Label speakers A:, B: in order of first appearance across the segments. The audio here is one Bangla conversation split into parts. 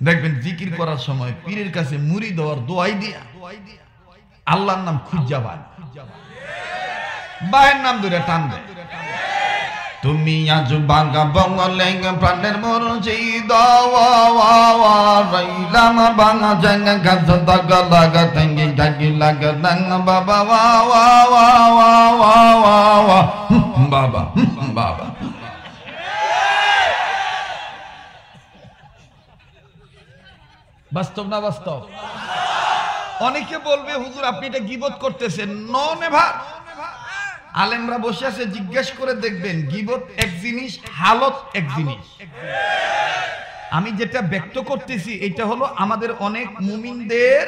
A: দেখবেন জিকির করার সময় পীরের কাছে মুড়ি দেওয়ার দোয়াই দিয়া আল্লাহর নাম খুঁজা পায়, বাহের নাম ধরে টান দেয়। তুমি আজ বাঙ্গা বঙ্গলে প্রাণের মুর্শিদ রাইলাম বাঙ্গা জাঙ্গা গাছ দাগা লাগা তেঙ্গি গাগি লাগা দাঙ্গা বাবা ওয়া ওয়া ওয়া ওয়া ওয়া ওয়া বাবা বাবা। বাস্তব না বাস্তব? অনেকে বলবে হুজুর আপনি এটা গীবত করতেছেন। নেভার। আলেমরা বসে আছে, জিজ্ঞেস করে দেখবেন গীবত এক জিনিস, হালত এক জিনিস। আমি যেটা ব্যক্ত করতেছি এটা হলো আমাদের অনেক মুমিনদের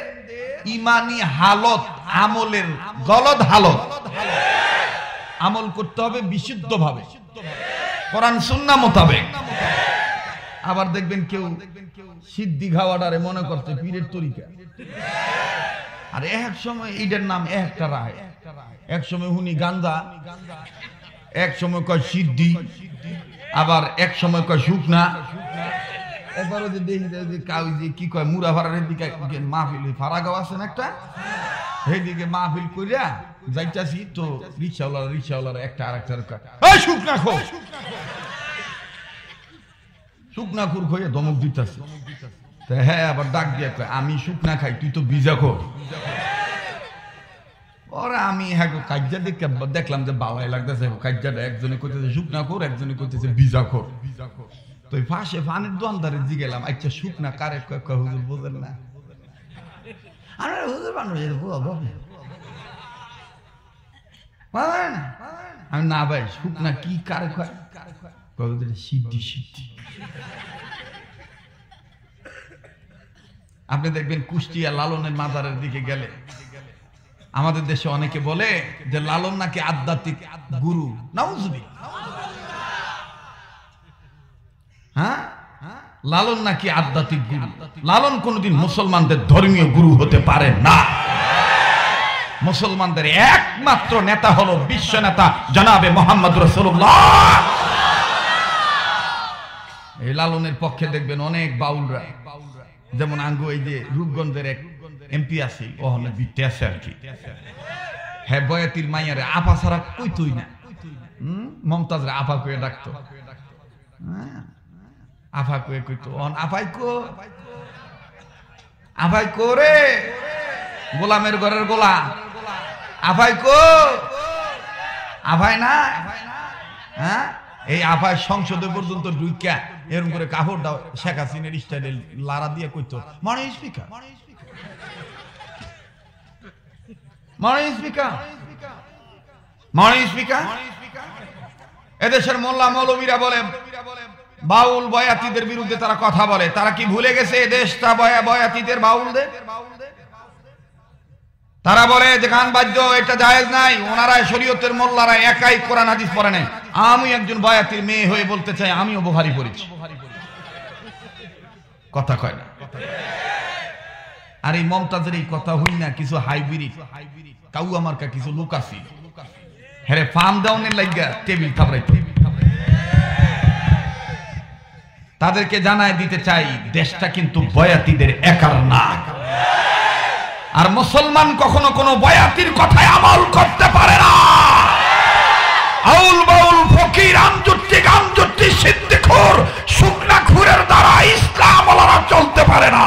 A: ইমানি হালত, আমলের গলদ হালত। আমল করতে হবে বিশুদ্ধভাবে, কোরআন সুন্নাহ মোতাবেক। আবার দেখবেন কেউ সিদ্ধি খাওয়াটারে মনে করতে পীরের তরিকা। আর এক সময় এইটার নাম একটা রায়, এক সময় হুনি গাঞ্জা, এক সময় কয় সিদ্ধি, আবার এক সময় কয় শুকনা। এবারও যে দেখি যে কি কয় মুড়া ভাড়ার দিকে মাহফিল ফারাগাও আছেন একটা, সেইদিকে মাহফিল কইরা যাইতাছি তো রিক্সাওয়ালারা একটা আর একটা শুকনা খো, শুকনা খুর খইয়ে ধমক দিতেছে। হ্যাঁ, আবার ডাক দিয়ে আমি শুকনা খাই, তুই তো ভিজা খো। ওরা আমি হ্যাঁ কাজ্জা দেখে দেখলাম যে বালাই লাগতেছে কাজ্জাটা, একজনে কইতেছে শুকনা খোর, একজনে কইতেছে ভিজা খোর। তো ফাঁসে ফানের দোয়ানদারে জিগেলাম, আচ্ছা শুকনা কারে কয়? হুজুর বোঝেন না? আরে হুজুর মানুষের আমি না ভাই, শুকনা কি কারে কয়? সিদ্ধি সিদ্ধি। আপনি দেখবেন কুষ্টিয়া লালনের মাজারের দিকে গেলে আমাদের দেশে অনেকে বলে যে লালন নাকি আধ্যাত্মিক গুরু। নাউজুবিল্লাহ। হ্যাঁ, লালন নাকি আধ্যাত্মিক গুরু। লালন কোনদিন মুসলমানদের ধর্মীয় গুরু হতে পারে না। মুসলমানদের একমাত্র নেতা হলো বিশ্ব নেতা জনাবে মুহাম্মদ রাসূলুল্লাহ। এই লালনের পক্ষে দেখবেন অনেক বাউলরা, যেমন আঙ্গু এই যে রূপগঞ্জের এক এমপি আছে, ও হলো বিটে আছে আর কি। হ্যাঁ, বয়াতির মাইয়ারে আপা ছাড়া কইতই না। মমতাজ রে আপা কয়ে ডাকতো, আফা কয়ে কইতো আফাই কো, আফাই কো রে গোলামের ঘরের গোলাম, আফাই কো, আফাই না। হ্যাঁ, এই আফায় সংসদে পর্যন্ত ঢুইকা এরকম করে কাপড় দাও শেখ হাসিনের স্টাইলে লারা দিয়ে কইতো মানে স্পিকার, মানে স্পিকার, মানে স্পিকার। এদেশের মোল্লা মৌলবীরা বলে বাউল বয়াতিদের বিরুদ্ধে তারা কথা বলে। তারা কি ভুলে গেছে দেশটা বয়াতিদের বাউলদের? তারা বলে যে গান বাদ্য এটা জায়েজ নাই। ওনারা শরীয়তের মোল্লারা একাই কোরআন হাদিস পড়ে নাই। আমি একজন বয়াতির মেয়ে হয়ে বলতে চাই আমিও বুখারী পড়েছি। কথা কয় না। আর এই মমতাজের এই কথা হই না কিছু হাইব্রিড কাউ আমার কা কিছু লোক আছে হ্যাঁ ফার্ম ডাউনের লাগিয়া টেবিল থাপড়াইতে। তাদেরকে জানায় দিতে চাই দেশটা কিন্তু বয়াতিদের একার না। আর মুসলমান কখনো কোনো বয়াতির কথায় আমল করতে পারে না। আউল বাউল ফকির আমজুত্তি সিদ্দিকুর শুকনা খুরের দ্বারা ইসলাম ওলারা চলতে পারে না।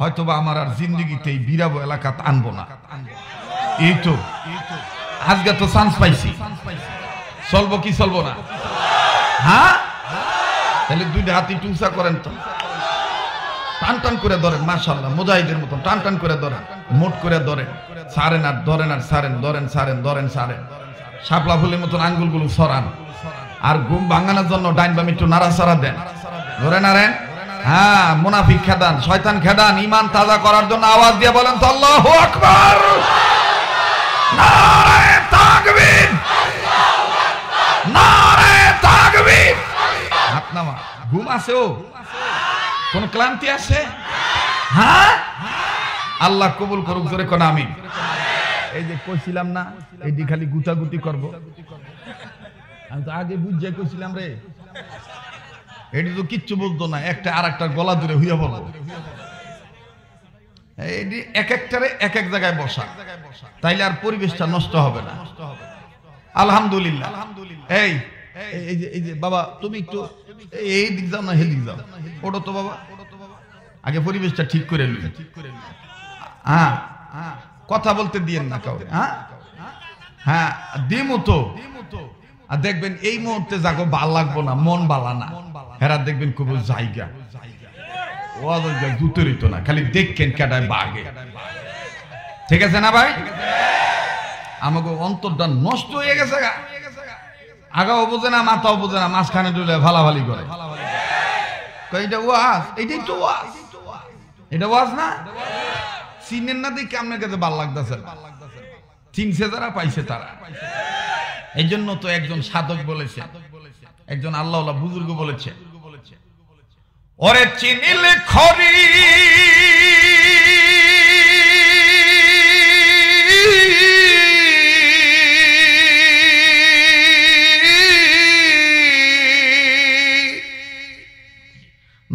A: হয়তোবা আমার আর জিন্দগিতে এই বিরাবো এলাকা আনবো না। এই তো আজকে তো চান্স পাইছি, চলবো কি চলবো না? হ্যাঁ, তাহলে দুইটা হাতি টুসা করেন তো, টান টান করে ধরেন। মাশাআল্লাহ, মুজাহিদের মতন টান টান করে ধরেন, মোট করে ধরেন, সারেন আর ধরেন আর সারেন, ধরেন সারেন, ধরেন সারেন। শাপলা ফুলের মতন আঙ্গুলগুলো সরান। আর ঘুম ভাঙানোর জন্য ডাইন বাম একটু নাড়াচাড়া দেন, ধরে নাড়েন। হ্যাঁ, মুনাফিক খেদান, শয়তান খেদান। ঈমান তাজা করার জন্য আওয়াজ দিয়ে বলেন তো আল্লাহু আকবার, নারে তাকবীর, নারে তাকবীর। হাত নামা। ঘুম আছে? ও কোন ক্লান্তি আছে? হ্যাঁ, আল্লাহ কবুল করুক। জোরে কোন আমিন। এই যে কইছিলাম না এইটি খালি গুতাগুতি করব, আমি তো আগে বুঝে কইছিলাম রে। এটি তো কিচ্ছু বুঝতো না, একটা আর একটা গলা ধরে হইয়া পড়বো। এটি এক একটারে এক এক জায়গায় বসা, তাইলে আর পরিবেশটা নষ্ট হবে না। আলহামদুলিল্লাহ। এই এই যে বাবা তুমি একটু এই দিক যাও না হেদিক যাও, ওটা তো বাবা আগে পরিবেশটা ঠিক করে নিন। হ্যাঁ কথা বলতে দিয়েন না কাউকে। হ্যাঁ হ্যাঁ দিমু তো। আর দেখবেন এই মুহূর্তে যাগো ভাল লাগবো না, মন বালা না, হেরা দেখবেন খুব জায়গা জুতরিত না, খালি দেখেন কেটায় বাগে। ঠিক আছে না ভাই? আমাকে অন্তরটা নষ্ট হয়ে গেছে, আগাও বোঝে না মাথাও বোঝে না, মাঝখানে ডুলে ভালাভালি করে। এটা ওয়াজ, এইটাই তো ওয়াজ, এটা ওয়াজ না? চিনেন না দেখে আপনার কাছে ভাল লাগতেছে, চিনছে যারা পাইছে তারা। এই জন্য তো একজন সাধক বলেছে, একজন আল্লাহওয়ালা বুজুর্গ বলেছে, ওরে চিনিলে খরি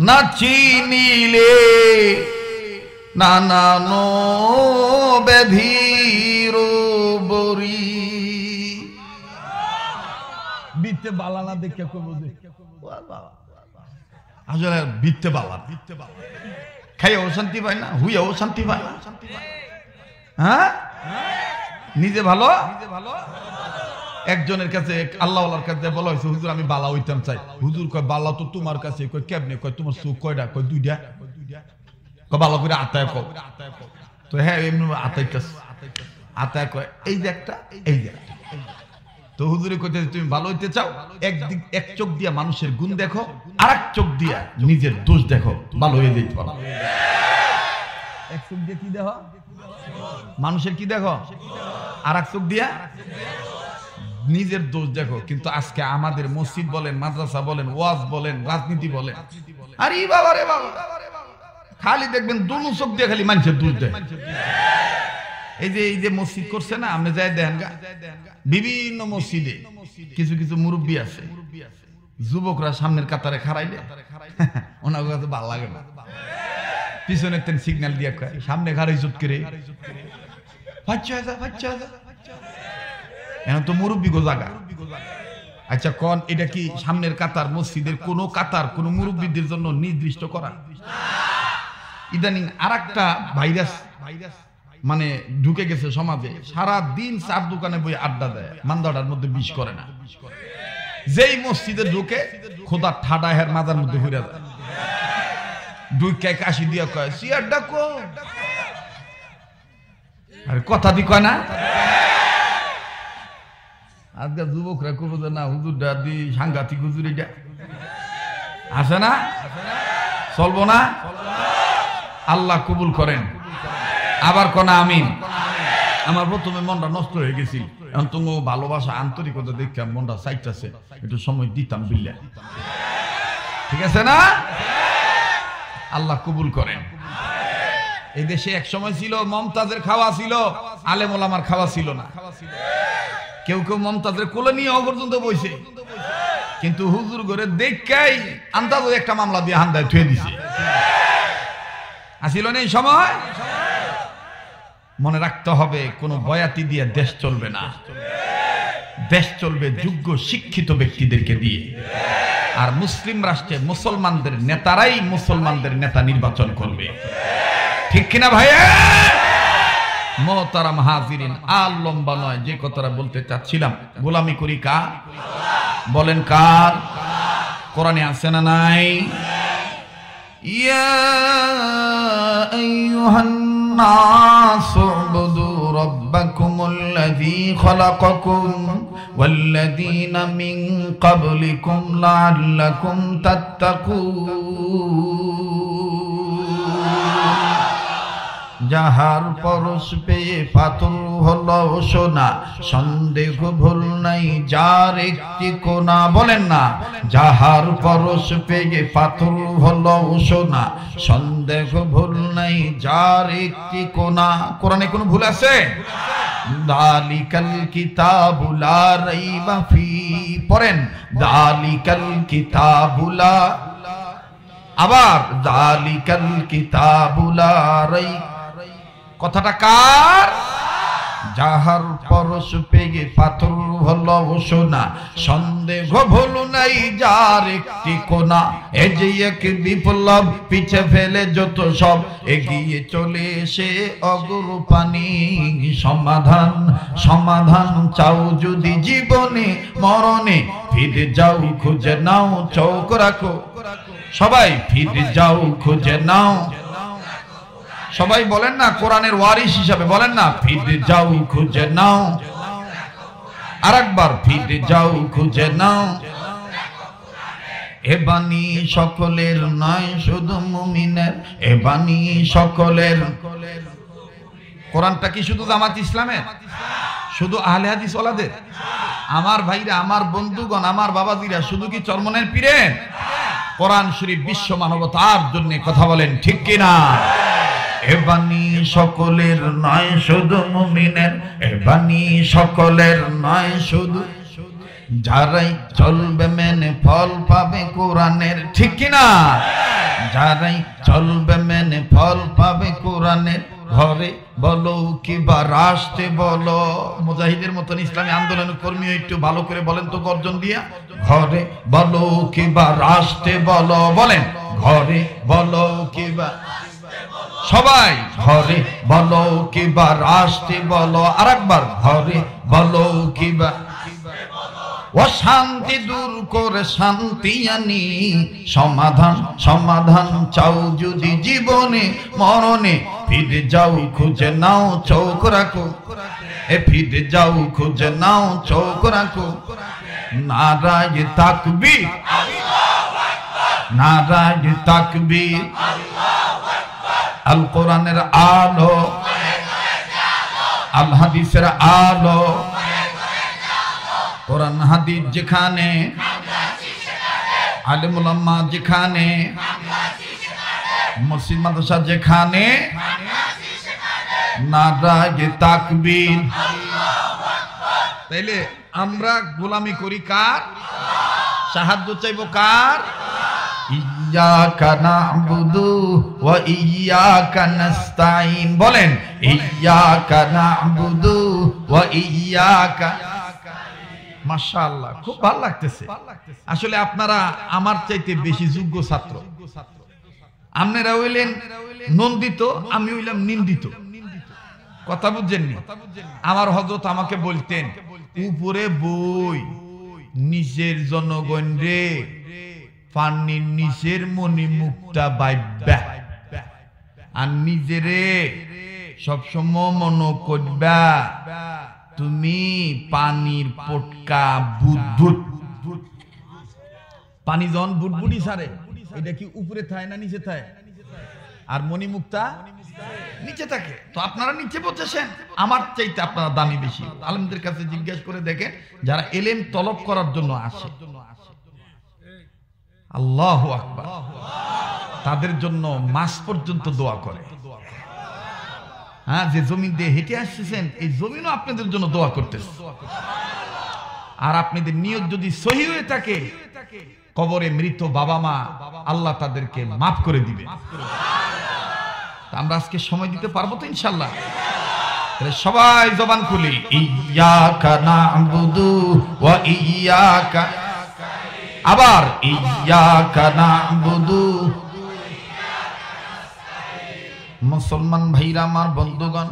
A: না চিনিলে নানানো ব্যাধির বরি। বিতে বালা না দেখে কই বুঝে আসলে বিতে বালা, খাইয়াও শান্তি পায় না, হুইয়াও শান্তি পায় না। হ্যাঁ নিজে ভালো। একজনের কাছে আল্লাহওয়ালার কাছে বলা হয়েছে, হুজুর আমি বালা হইতাম চাই। হুজুর কয় বালা তো তোমার কাছে, কয় কেমনে? কয় তোমার চোখ কয়টা? কয় দুইটা। কয় ভালো করে আতায় কও। তো হ্যাঁ এমনি আতাইতাস, আতায় কয় এই যে একটা, এই যে একটা। তো হুজুরে কইতেছে তুমি ভালো হইতে চাও, একদিক এক চোখ দিয়া মানুষের গুণ দেখো, আর এক চোখ দিয়া নিজের দোষ দেখো, ভালো হয়ে যেতে পারো। এক চোখ দিয়ে কি দেখো? মানুষের কি দেখো? আর এক চোখ দিয়া নিজের দোষ দেখো। কিন্তু আজকে আমাদের মসজিদ বলেন, মাদ্রাসা বলেন, ওয়াজ বলেন, রাজনীতি বলেন, আরে বাবা রে বাবা, খালি দেখবেন দুনো চোখ দিয়ে খালি মানুষের দোষ দেয়। এই যে মসজিদ করছে না, আপনি যাই দেখেন গা, বিভিন্ন মসজিদে কিছু কিছু মুরব্বী আছে, যুবকরা সামনের কাতারে খাড়াইলে ওনার কাছে ভালো লাগে না, পিছনে সিগন্যাল দিয়ে সামনে খাড়াই চুট করে এখন তো মুরব্বী গো জায়গা। আচ্ছা কোন এটা কি সামনের কাতার মসজিদের কোন কাতার কোন মুরব্বীদের জন্য নির্দিষ্ট করা? ইদানিং আরেকটা ভাইরাস মানে ঢুকে গেছে সমাজে, সারা দিন চার দোকানে বই আড্ডা দেয়, মান্দাটার মধ্যে বিষ করে না। যেই মসজিদে ঢুকে খোদা ঠাডা হের মাজার মধ্যে ঘুরে যায়, ঢুকে কাশি দিয়া কয় সিয়ার ডাকো, আরে কথা দি কয় না। আজকাল যুবকরা কবো না হুজুর দাদি সাংঘাতিক হুজুর, এটা আছে না, চলবো না। আল্লাহ কবুল করেন, আবার কোনা আমিন। আমার প্রথমে মনটা নষ্ট হয়ে গেছি, এখন তুমি ভালোবাসা আন্তরিকতা দেখে মনটা চাইতেছে একটু সময় দিতাম বিল্লা। ঠিক আছে না? আল্লাহ কবুল করেন। এই দেশে এক সময় ছিল মমতাজের খাওয়া ছিল, আলেম ওলামার খাওয়া ছিল না। কেউ কেউ মমতাজের কোলে নিয়ে পর্যন্ত বইছে, কিন্তু হুজুর ঘরে দেখাই আন্দাজ একটা মামলা দিয়ে হান্দায় থুয়ে দিছে। আসিল না এই সময়? মনে রাখতে হবে কোন বয়াতি দিয়ে দেশ চলবে না, দেশ চলবে যোগ্য শিক্ষিত ব্যক্তিদেরকে দিয়ে। আর মুসলিম রাষ্ট্রে মুসলমানদের নেতারাই মুসলমানদের নেতা নির্বাচন করবে, ঠিক কিনা ভাইয়া? মোহতারাম হাজিরিন, আর লম্বা নয়, যে কথাটা বলতে চাচ্ছিলাম, গোলামি করি কার? বলেন কার? কোরআনে আছে না নাই? ইয়া আইয়ুহান নাসু উবুদু রাব্বাকুমুল্লাযী খালাকাকুম ওয়াল্লাযীনা মিন ক্বাবলিকুম লাআল্লাকুম তাত্তাকুন। যাহার পরশ পেয়ে পাথর হলো সোনা, সন্দেহ ভুল নাই যার একটি কোনা। বলেন না, যাহার পরশ পেয়ে পাথর হলো সোনা, সন্দেহ ভুল নাই যার একটি কোনা। কোরআনে কোনো ভুল আছে? যালিকাল কিতাবু লা রাইবা ফি, পড়েন যালিকাল কিতাবুলা, আবার যালিকাল কিতাবুলা রাই। কথাটা কার? যাহার পরশ পেয়ে পাথর হলো সোনা, সন্দেহ ভুল নাই যার একটি কোনা। এ যে এক বিপ্লব, পিছে ফেলে যত সব, এগিয়ে চলে এসে অগ্রপানি। সমাধান সমাধান চাও যদি জীবনে মরণে, ফিরে যাও খুঁজে নাও চোখ রাখো। সবাই ফিরে যাও খুঁজে নাও। সবাই বলেন না কোরআনের ওয়ারিস হিসাবে, বলেন না ফিরে যাও খুঁজে নাও। আরেকবার ফিরে যাও খুঁজে নাও। এ বাণী সকলের নয় শুধু মুমিনের, এ বাণী সকলের। কোরআনটা কি শুধু জামাত ইসলামের? শুধু আহলে হাদিস ওয়ালাদের? আমার ভাইরা, আমার বন্ধুগণ, আমার বাবাজিরা, শুধু কি চরমনের পীরের? কোরআন শরীফ বিশ্ব মানবতার জন্য, কথা বলেন ঠিক কিনা? এ বাণী সকলের নয় শুধু মুমিনের, এ বাণী সকলের নয় শুধু, যারাই চলবে মেনে ফল পাবে কোরআনের, ঠিক কিনা? যারাই চলবে মেনে ফল পাবে কোরআনের। ঘরে বলো কিবা রাষ্ট্রে বলো, মুজাহিদের মতন ইসলামী আন্দোলনের কর্মী একটু ভালো করে বলেন তো গর্জন দিয়া। ঘরে বলো কিবা রাষ্ট্রে বলো, বলেন ঘরে বলো কিবা। সবাই ঘরে বলো কিবা রাষ্ট্রে বলো। আরেকবার ঘরে বলো কিবা। অশান্তি দূর করে শান্তি আনি, সমাধান সমাধান চাও যদি জীবনে মরণে, ফিরে যাও খুঁজে নাও চোখ রাখো। এ ফিরে যাও খুঁজে নাও চোখ রাখো। নারায়ে তাকবীর, নারায়ে তাকবীর। আল কোরআনের আলো, আল হাদিসের আলো। কোরআন হাদিস যেখানে, আলেম উলামা যেখানে, মসজিদ মাদ্রাসা যেখানে, নারায়ে তাকবীর। তাইলে আমরা গোলামি করি কার? সাহায্য চাইবো কার? ইয়্যাকা না'বুদু ওয়া ইয়্যাকা নাস্তাঈন। বলেন ইয়্যাকা না'বুদু ওয়া ইয়্যাকা। মাশাআল্লাহ, খুব ভালো লাগতেছে। আসলে আপনারা আমার চাইতে বেশি যোগ্য ছাত্র। আপনারা হইলেন নন্দিত, আমি হইলাম নিন্দিত। কথা বুঝছেননি? আমার হযরত আমাকে বলতেন, উপরে বই নিচের জনগণ রে, পানির নিচের মনি মুক্তা বাইবা, আর নিজেরে সবসময় মনে করবা তুমি পানির পটকা বুদবুদ। পানি যখন বুদবুদি ছাড়ে, এটা কি উপরে থাকে না নিচে থাকে? আর মণিমুক্তা নিচে থাকে। তো আপনারা নিচে বলতেছেন, আমার চাইতে আপনারা দামি বেশি। আলেমদের কাছে জিজ্ঞেস করে দেখেন, যারা এলেম তলব করার জন্য আসে, আল্লাহু আকবার, তাদের জন্য মাস পর্যন্ত দোয়া করে। হ্যাঁ, যে জমিন দিয়ে হেঁটে আসতেছেন, এই জমিনও আপনাদের জন্য দোয়া করতেছে। আর আপনাদের নিয়ত যদি সহি হয়ে থাকে, কবরে মৃত বাবা মা আল্লাহ তাদেরকে মাফ করে দিবে। আমরা আজকে সময় দিতে পারবো তো ইনশাআল্লাহ? সবাই জবান খুলি, ইয়্যাকা না'বুদু ওয়া ইয়্যাকা। আবার ইয়্যাকা না'বুদু। মুসলমান ভাইরা আমার, বন্ধুগণ,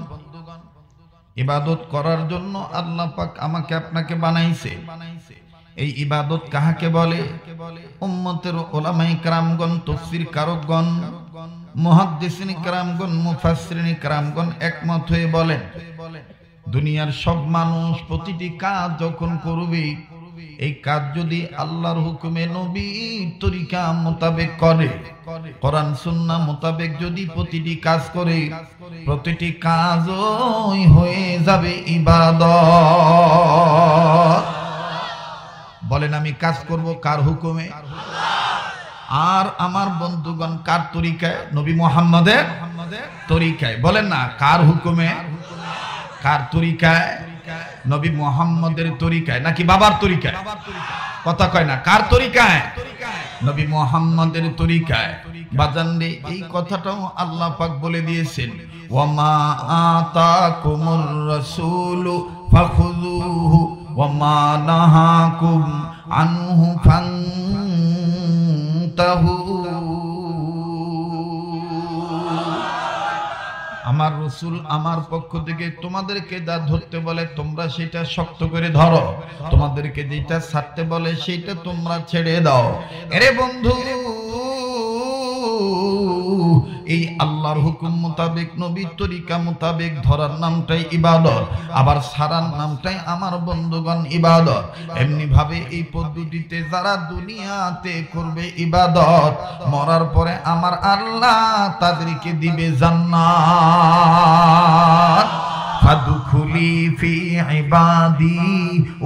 A: ইবাদত করার জন্য আল্লাহ পাক আমাকে আপনাকে বানাইছে। এই ইবাদত কাহাকে বলে? উম্মতের উলামায়ে কেরামগণ, তাফসীর কারকগণ, মুহাদ্দিসিন কেরামগণ, মুফাসসিরিন কেরামগণ একমত হয়ে বলেন, দুনিয়ার সব মানুষ প্রতিটি কাজ যখন করবে, এই কাজ যদি আল্লাহর হুকুমে নবীর তরিকা মোতাবেক করে, কোরআন সুন্নাহ মোতাবেক যদি প্রতিটি কাজ করে, প্রতিটি কাজই হয়ে যাবে ইবাদত। বলেন আমি কাজ করব কার হুকুমে? আর আমার বন্ধুগণ, কার তরিকায়? নবী মুহাম্মদের তরিকায়। বলেন না কার হুকুমে, কার তরিকায়? নবী মুহাম্মদের তরিকায় নাকি বাবার তরিকায়? কথা কয় না, কার তরিকায়? নবী মুহাম্মদের তরিকায়। বাজানরে এই কথাটাও আল্লাহ পাক বলে দিয়েছেন, ওয়ামা আতাকুমুর রাসূলু ফাখুযুহু ওয়ামা নাহাকুম আনহু ফান্তাহু। আমার রাসূল আমার পক্ষ থেকে তোমাদেরকে যা ধরতে বলে তোমরা সেটা শক্ত করে ধরো, তোমাদেরকে যেটা ছাড়তে বলে সেটা তোমরা ছেড়ে দাও। আরে বন্ধু, এই আল্লাহর হুকুম মোতাবেক নবীর তরিকা মোতাবেক ধরার নামটাই ইবাদত, আবার ছাড়ার নামটাই আমার বন্ধুগণ ইবাদত। এমনি ভাবে এই পদ্ধতিতে যারা দুনিয়াতে করবে ইবাদত, মরার পরে আমার আল্লাহ তাদেরকে দিবে জান্নাত। ফাদখুলি ফি ইবাদি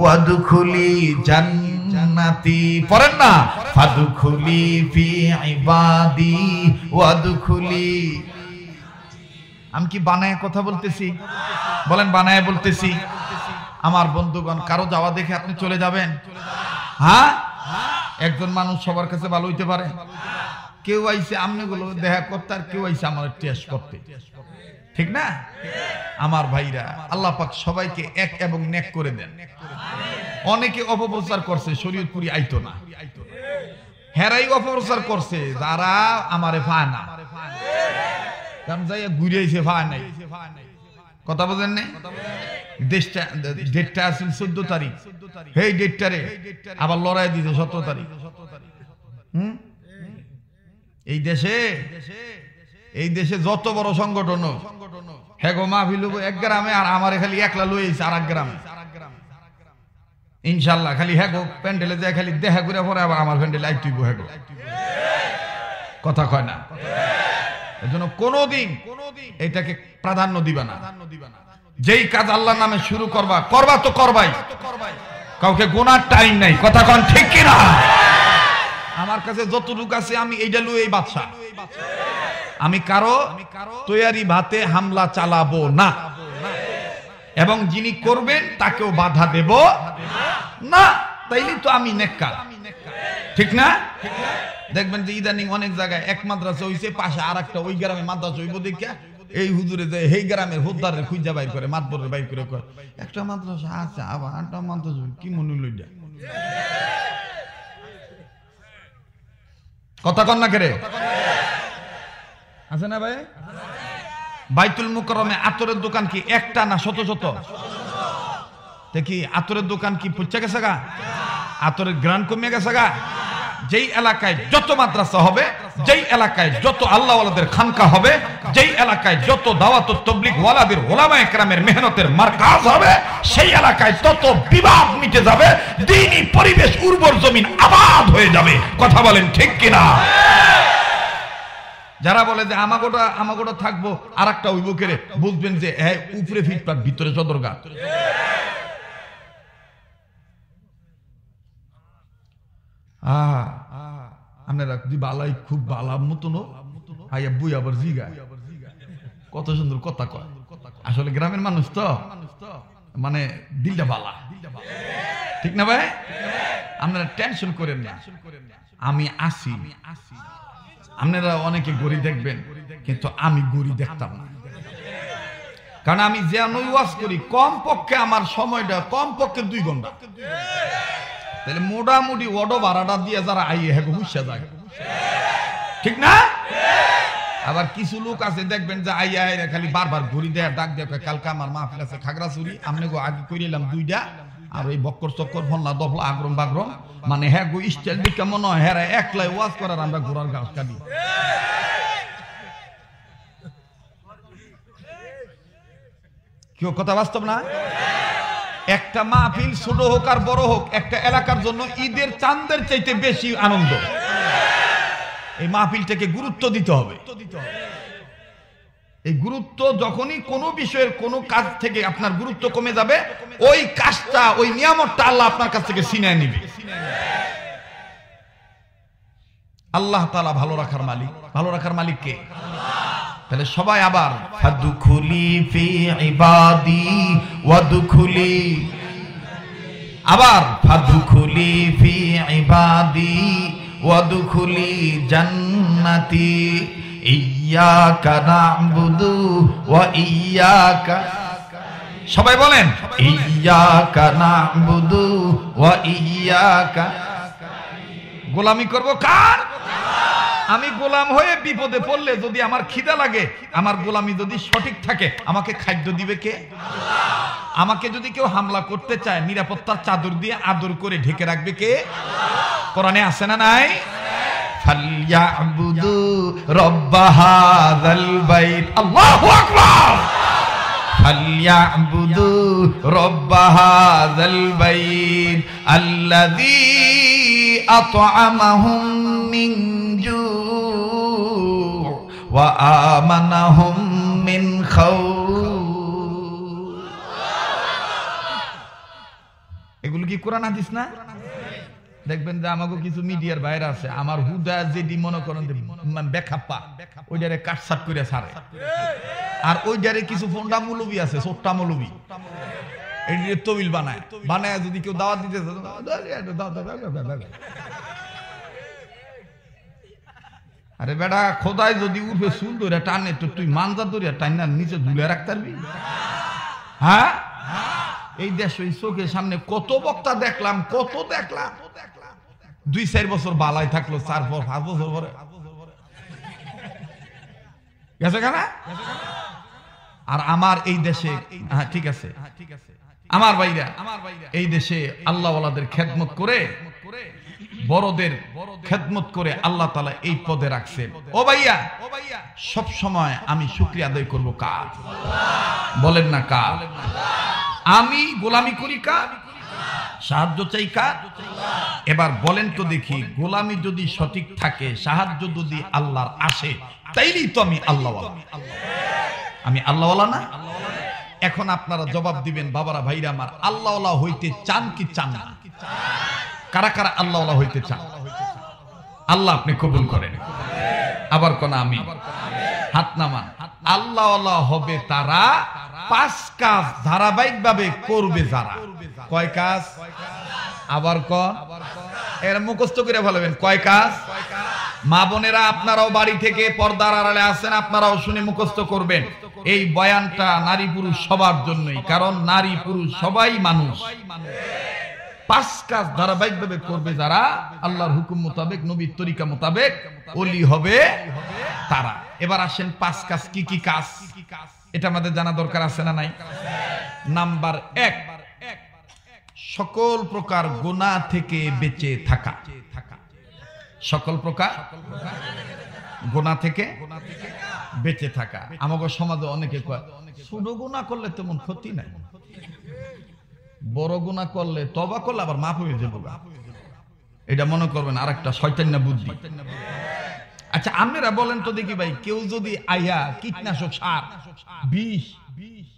A: ওয়াদখুলি জান্নাতি। পড়েন না, ফাদখুলি ফি ইবাদি ওয়াদখুলি। আমি কি বানায় কথা বলতেছি? বলেন বানায় বলতেছি? আমার বন্ধুগণ, কারো যাওয়া দেখে আপনি চলে যাবেন? হ্যাঁ, একজন মানুষ সবার কাছে ভালো হইতে পারে। কেউ আইছে আমনেগুলো দেখা করতে, আর কেউ আইছে আমার টেস্ট করতে, ঠিক না? আমার ভাইরা, আল্লাহ পাক সবাইকে এক এবং নেক করে দেন। অনেকে অপপ্রচার করছে শরীয়তপুরি আইতো না, হেরাই অপপ্রচার করছে যারা আমারে পায় না, কারণ যাইয়া ঘুরে আইছে পায় নাই। কথা বোঝেন নাই? ডেটটা আছে 14 তারিখ, এই ডেটটারে আবার লড়াই দিছে 17 তারিখ। এই দেশে যত বড় সংগঠন হেগো মাহফিল এক গ্রামে, আর আমারে খালি একলা লই আইছে আর এক গ্রামে। ইনশাআল্লাহ খালি হেগো প্যান্ডেলে যায়, খালি দেখা করে পরে আবার আমার প্যান্ডেলে আইতুইব হেগো। কথা কয় না? এজন্য কোনোদিন এটাকে প্রাধান্য দিবা না। যেই কাজ আল্লাহর নামে শুরু করবা তো করবাই, কাউকে গোনার টাইম নাই। কথা কন ঠিক কি না? আমার কাছে যতটুকু আছে আমি এইটা লই এই বাদশা। আমি কারো তৈয়ারি ভাতে হামলা চালাবো না, এবং যিনি করবেন তাকেও বাধা দেব না। তাইলে তো আমি নেককার, ঠিক না? দেখবেন যে ইদানিং অনেক জায়গায় এক মাদ্রাসা হইছে, পাশে আর একটা ওই গ্রামে মাদ্রাসা হইব দেখা এই হুজুরে যে এই গ্রামের হুদ্দারের খুঁজা বাইর করে, মাতবরের বাইর করে কয় একটা মাদ্রাসা আছে, আবার আটটা মাদ্রাসা কি মনে লইয়া। কথা কন না কেরে? আছে না ভাই? বাইতুল মুকাররমে আতরের দোকান কি একটা না শত শত? দেখি আতরের দোকান কি পচে গেছে গা? আতরের গ্রান কমে গেছে গা? যেই এলাকায় যত মাদ্রাসা হবে, যেই এলাকায় যত আল্লাহওয়ালাদের খানকা হবে, যেই এলাকায় যত দাওয়াত ও তাবলীগ ওয়ালাদের উলামায়ে কেরামের মেহনতের মারকাজ হবে, সেই এলাকায় তত বিবাদ মিটে যাবে, দ্বীনি পরিবেশ উর্বর জমিন আবাদ হয়ে যাবে। কথা বলেন ঠিক কিনা? যারা বলে যে আমাগোটা থাকবো আর একটা হইব কেরে, বুঝবেন যে উপরে ফিটপাট ভিতরে চদরগা। আপনারা বালাই খুব বালার মতন আইয়া বই আবার জিগা, কত সুন্দর কথা কয়। আসলে গ্রামের মানুষ তো মানে দিলটা বালা, ঠিক না ভাই? আপনারা টেনশন করেন না, আমি আসি। আপনারা অনেকে গড়ি দেখবেন, কিন্তু আমি গড়ি দেখতাম না, কারণ আমি যে ওয়াজ করি কম পক্ষে আমার সময়টা কম পক্ষে 2 ঘন্টা। তাহলে মোটামুটি অটো ভাড়াটা দিয়ে যারা আইয়ে হেগো হুইসা যায়, ঠিক না? আবার কিছু লোক আছে দেখবেন যে আইয়া খালি বারবার ঘুরি দেয়, ডাক দেয়, কালকে আমার মাহফিল আছে খাগড়াছড়ি, আমনে গো আগে করিলাম 2টা, আর ওই বক্কর চক্কর ফন্না দফলা আগ্রম বাগ্রম, মানে হ্যাঁ গো স্টাইল দিকে মনে হয় হ্যাঁ একলাই ওয়াজ করার, আমরা ঘোরার গাছ কাটি। কেউ কথা বাস্তব না? একটা মাহফিল ছোট হোক আর বড় হোক, একটা এলাকার জন্য ঈদের চাঁদের চাইতে বেশি আনন্দ। এই মাহফিলটাকে গুরুত্ব দিতে হবে। এই গুরুত্ব যখনই কোনো বিষয়ের কোনো কাজ থেকে আপনার গুরুত্ব কমে যাবে, ওই কাজটা ওই নিয়ামতটা আল্লাহ আপনার কাছ থেকে ছিনিয়ে নিবে। আল্লাহ তাআলা ভালো রাখার মালিক। ভালো রাখার মালিক কে? তাহলে সবাই আবার ফাদখুলি ফি ইবাদি ওয়াদখুলি, আবার ফাদখুলি ফি ইবাদি ওয়াদখুলি জান্নাতি ইয়্যাকা না'বুদু ওয়া ইয়্যাকা, সবাই বলেন ইয়্যাকা না'বুদু ওয়া ইয়্যাকা। গোলামি করব কার? আমি গোলাম হয়ে বিপদে পড়লে যদি আমার খিদা লাগে, আমার গোলামি যদি সঠিক থাকে, আমাকে খাদ্য দিবে কে? আমাকে যদি কেউ হামলা করতে চায়, নিরাপত্তার চাদর দিয়ে আদর করে ঢেকে রাখবে কে? কোরআনে আছে না নাই? ফালইয়াবুদু রাব্ব হাযাল বাইত, আল্লাহু আকবার, ফালইয়াবুদু রাব্ব হাযাল বাইত আল্লাযী আত'আমাহুম মিন জু' ওয়া আমানাহুম মিন খাউফ। এগুলো কি কোরআন হাদিস না? দেখবেন যে আমাকে কিছু মিডিয়ার বাইরে আছে, আমার হুদা যেদি মনে করেন বেখাপ্পা, ওইটারে কাটসাট করে ছাড়ে। আর ওইটারে কিছু ফোন্ডা মৌলবি আছে, ছোট্টা মৌলবি, এই তবিল বানায়, বানায় যদি কেউ দাওয়াত দিতে, আরে বেটা খোদায় যদি উঠে সুন্দর টানে তো তুই মানজা ধরে টাইনা নিচে ঝুলে রাখতে পারবি? হ্যাঁ, এই দেশ ওই চোখের সামনে কত বক্তা দেখলাম, কত দেখলাম, 2-4 বছর বালাই থাকলো, 4-5 বছর পরে গেছে কেনা। আর আমার এই দেশে, হ্যাঁ ঠিক আছে, আমার ভাইরা এই দেশে আল্লাহওয়ালাদের খেদমত করে, বড়দের খেদমত করে আল্লাহ তাআলা এই পদে রাখছেন। ও ভাইয়া, সব সময় আমি শুকরিয়া আদায় করব কার? বলেন না কার? আমি গোলামি করি কার? সাহায্য চাই কার? এবার বলেন তো দেখি, গোলামি যদি সঠিক থাকে, সাহায্য যদি আল্লাহর আসে, তাইলেই তো আমি আল্লাহওয়ালা। আমি আল্লাহওয়ালা না? এখন আপনারা জবাব দিবেন বাবারা, ভাইরা আমার, আল্লাহওয়ালা হইতে চান কি চান না? কারা কারা আল্লাহওয়ালা হইতে চান? আল্লাহ আপনি কবুল করেন। আবার কোন আমি? হাত নামান। আল্লাহওয়ালা হবে তারা 5 কাজ ধারাবাহিক ভাবে করবে যারা। কয় কাজ? আবার কোন? এর মুখস্থ করে বলবেন কয় কাজ? মা বোনেরা আপনারাও বাড়ি থেকে পর্দার আড়ালে আছেন, আপনারাও শুনে মুখস্থ করবেন। এই বয়ানটা নারী পুরুষ সবার জন্যই, কারণ নারী পুরুষ সবাই মানুষ। 5 কাজ ধারাবাহিক ভাবে করবে যারা, আল্লাহর হুকুম মোতাবেক, নবীর তরিকা মোতাবেক ওলি হবে তারা। এবার আসেন 5 কাজ কি কি কাজ, এটা আমাদের জানা দরকার আছে না নাই? নাম্বার 1, সকল প্রকার গুনাহ থেকে বেঁচে থাকা। সকল প্রকার গুনাহ থেকে বেঁচে থাকা। আমাদের সমাজে অনেকে কয় ছোট গুনাহ করলে তেমন ক্ষতি নাই, বড় গুনাহ করলে তওবা করলে আবার মাফ হয়ে যাবে। এটা মনে করবেন আরেকটা শয়তান্না বুদ্ধি। আচ্ছা আপনারা বলেন তো দেখি ভাই, কেউ যদি আয়া কীটনাশক সার বিষ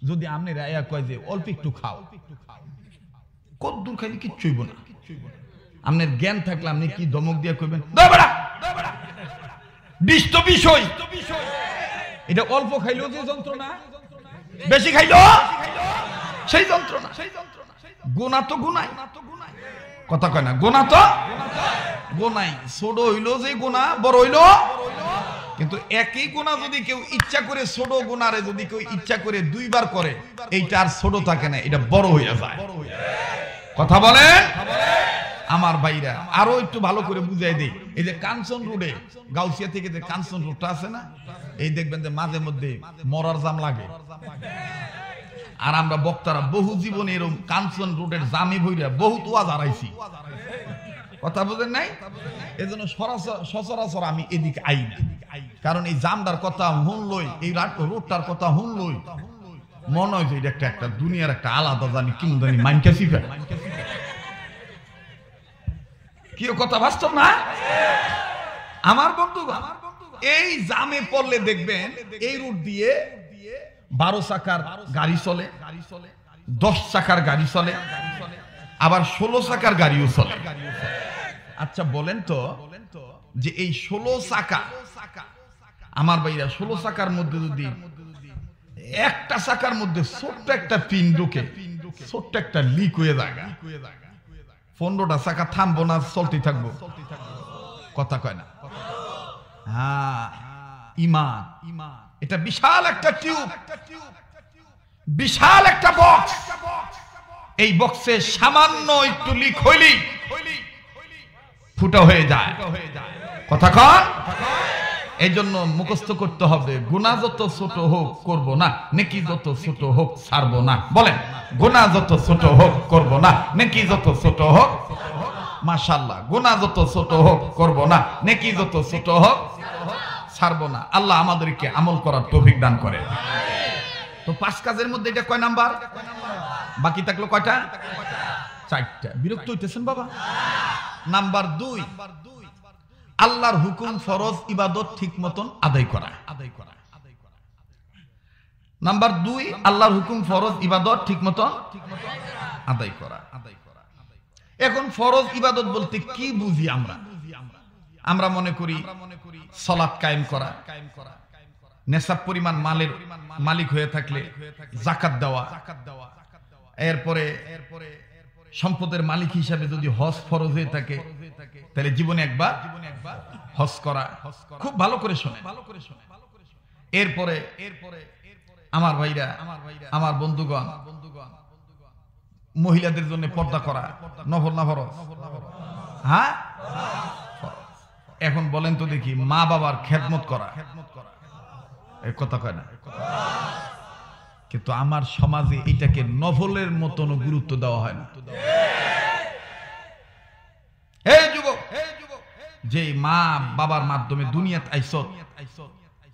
A: যদি আপনারা আয়া কয় যে অল্প একটু খাও, কত দূর খাইলে কিচ্ছু হইব না। আপনার জ্ঞান থাকলে আপনি কি ধমক দিয়ে কইবেন বিষ তো বিষয়, এটা অল্প খাইলেও যে যন্ত্রণা, বেশি খাইলেও সেই যন্ত্রণা। গুনাহ তো গুনাই, কথা কয় না, গুনাহ তো গুনাই। ছোট হইলো যে গুনাহ, বড় হইলো, কিন্তু একই গুনাহ যদি কেউ ইচ্ছা করে, ছোট গুনারে যদি কেউ ইচ্ছা করে 2 বার করে, এইটা আর ছোট থাকে না, এটা বড় হইয়া যায়। কথা বলেন আমার ভাইরা। আরো একটু ভালো করে বুঝাই দেই, এই যে কাঞ্চন রোডে, গাউসিয়া থেকে যে কাঞ্চন রোডটা আছে না, এই দেখবেন যে মাঝে মধ্যে মরার জাম লাগে। আর আমরা বক্তারা বহু জীবনে এরকম কাঞ্চন রোডের জামে ভইরা বহুত ওয়াজ হারাইছি। কথা বুঝেন নাই? এজন্য সচরাচর আমি এদিকে আই না, কারণ এই জামদার কথা শুনলই, এই রোডটার কথা শুনলই মনে হয় যে এটা একটা দুনিয়ার একটা আলাদা জানি কিন জানি মাইনকা সিফা। কি কথা বাস্তব না? আমার বন্ধু, এই জামে পড়লে দেখবেন এই রুট দিয়ে 12 চাকার গাড়ি চলে, 10 চাকার গাড়ি চলে, আবার 16 চাকার গাড়িও চলে। আচ্ছা বলেন তো যে এই 16 চাকা আমার ভাইরা 16 চাকার মধ্যে যদি একটা চাকার মধ্যে ছোট্ট একটা পিন ঢুকে, ছোট্ট একটা লিক হয়ে যায়, 15টা চাকা থামবো না, চলতে থাকবো? কথা কয় না? হ্যাঁ, ঈমান এটা বিশাল একটা টিউব, বিশাল একটা বক্স। এই বক্সে সামান্য একটু লিক হইলেই ফুটা হয়ে যায়। কথা কন? এই জন্য মুখস্থ করতে হবে, গুনাহ যত ছোট হোক করব না, নেকি যত ছোট হোক ছাড়ব না। বলেন, গুনাহ যত ছোট হোক করব না, নেকি যত ছোট হোক। মাশাআল্লাহ, গুনাহ যত ছোট হোক করব না, নেকি যত ছোট হোক ছাড়ব না। আল্লাহ আমাদেরকে আমল করার তৌফিক দান করে। তো 5 কাজের মধ্যে এটা কয় নাম্বার? বাকি থাকলো কয়টা? 4টা। বিরক্ত হইতেছেন বাবা? নাম্বার 2, আল্লাহর হুকুম ফরজ ইবাদত ঠিক মতন আদায় করা। নাম্বার 2, আল্লাহর হুকুম ফরজ ইবাদত ঠিক মতন আদায় করা। এখন ফরজ ইবাদত বলতে কি বুঝি আমরা? আমরা মনে করি সালাত কায়েম করা, নেশাব পরিমাণ মালের মালিক হয়ে থাকলে যাকাত দেওয়া, এরপরে সম্পদের মালিক হিসাবে যদি হজ ফরজ হয়ে থাকে তাহলে জীবনে একবার হজ করা। খুব ভালো করে শোনেন। এরপরে আমার ভাইরা, আমার বন্ধুগণ, মহিলাদের জন্য পর্দা করা নফল না ফরজ? হ্যাঁ, এখন বলেন তো দেখি, মা বাবার খেদমত করা, এই কথা কয় না? কিন্তু আমার সমাজে এটাকে নফলের মতন গুরুত্ব দেওয়া হয় না। এই যুবক, যে মা বাবার মাধ্যমে দুনিয়াত আইছত,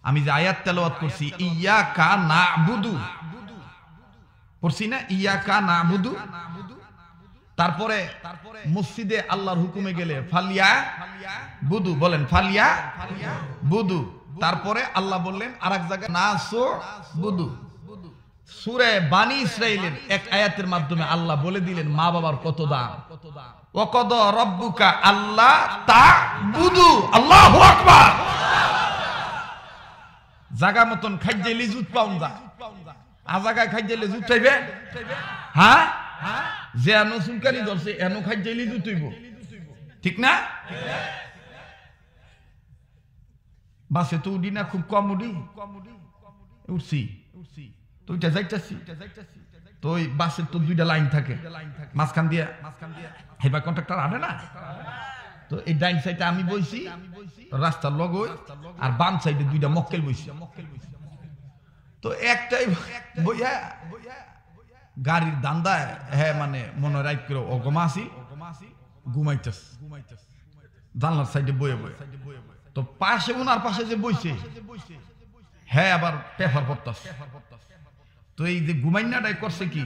A: আমি যে আয়াত তেলাওয়াত করছি, ইয়াকা না'বুদু পড়ছি না? ইয়াকা না'বুদু। তারপরে মসজিদে আল্লাহর হুকুমে গেলে ফালিয়া বুদু, বলেন ফালিয়া বুদু। তারপরে আল্লাহ বললেন আরেক জায়গায় নাসু বুদু। সূরা বানী ইসরাঈলের এক আয়াতের মাধ্যমে আল্লাহ বলে দিলেন মা বাবার কত দাম। ওয়াকাদা রাব্বুকা আল্লা তা'বুদু, আল্লাহু আকবার। জায়গা মতন খাইজেলি জুত পাউন যায়, আজাগায় খাইজেলি জুত চাইবে? হ্যাঁ, যে এনো চুলকানি ধরছে এনো খাইজেলি জুত হইব, ঠিক না? বাসে তো উঠি না, খুব কম উঠি, উঠছি তো ওইটা যাইতেছি। তো ওই বাসের তো 2টা লাইন থাকে, মাঝখান দিয়া হেবা কন্ট্রাক্টর আনে না। তো এই ডাইন সাইডে আমি বইছি রাস্তার লগই, আর বাম সাইডে 2টা মক্কেল বইছি। তো একটাই বইয়া গাড়ির দান্দায়, হ্যাঁ মানে মনে রাইট করে অগমাসি ঘুমাইতেস জানলার সাইডে বয়ে বয়ে। তো পাশে ওনার পাশে যে বইছে হ্যাঁ আবার পেপার পড়তাছে। তো এই যে ঘুমাইনাটাই করছে কি,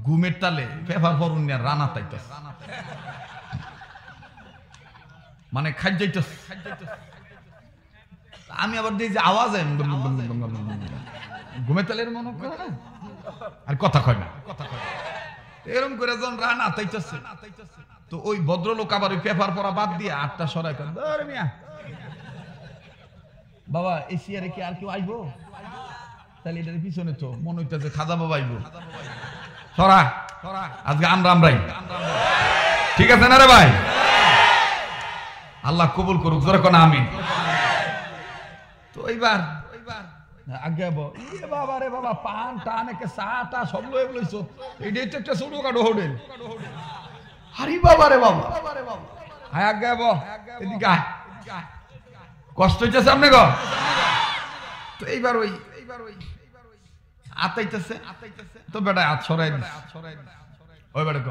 A: ঘুমের তালে পেপার পড়ুন রানা তাইতাছে, মানে খাই যাইতেছে। আমি আবার দিই যে আওয়াজ ঘুমের তালের মনে করে না, আর কথা কয় না, এরকম করে যখন রানা তাইতেছে। তো ওই ভদ্রলোক আবার ওই পেপার পড়া বাদ দিয়ে 8টা সরাই করে, বাবা এই চেয়ারে কি আর কেউ আইবো? তাহলে এটার পিছনে তো মনে হইতেছে খাজা বাবা আইবো, সরা আজকে আমরাই, ঠিক আছে না রে ভাই? আল্লাহ কবুল করুক, জোরে কোন আমিন। তো এইবার আগে বাবা রে বাবা, পান টান একে চা সব লয়ে লইছো, এইটাই তো একটা ছোটখাটো হোটেল। আরে বাবা রে বাবা, হ্যাঁ আগে এদিকে কষ্ট হইতেছে আপনি গো। তো এইবার ওই আতাইতেছে, তো বেটা হাত সরাই ওই বেটা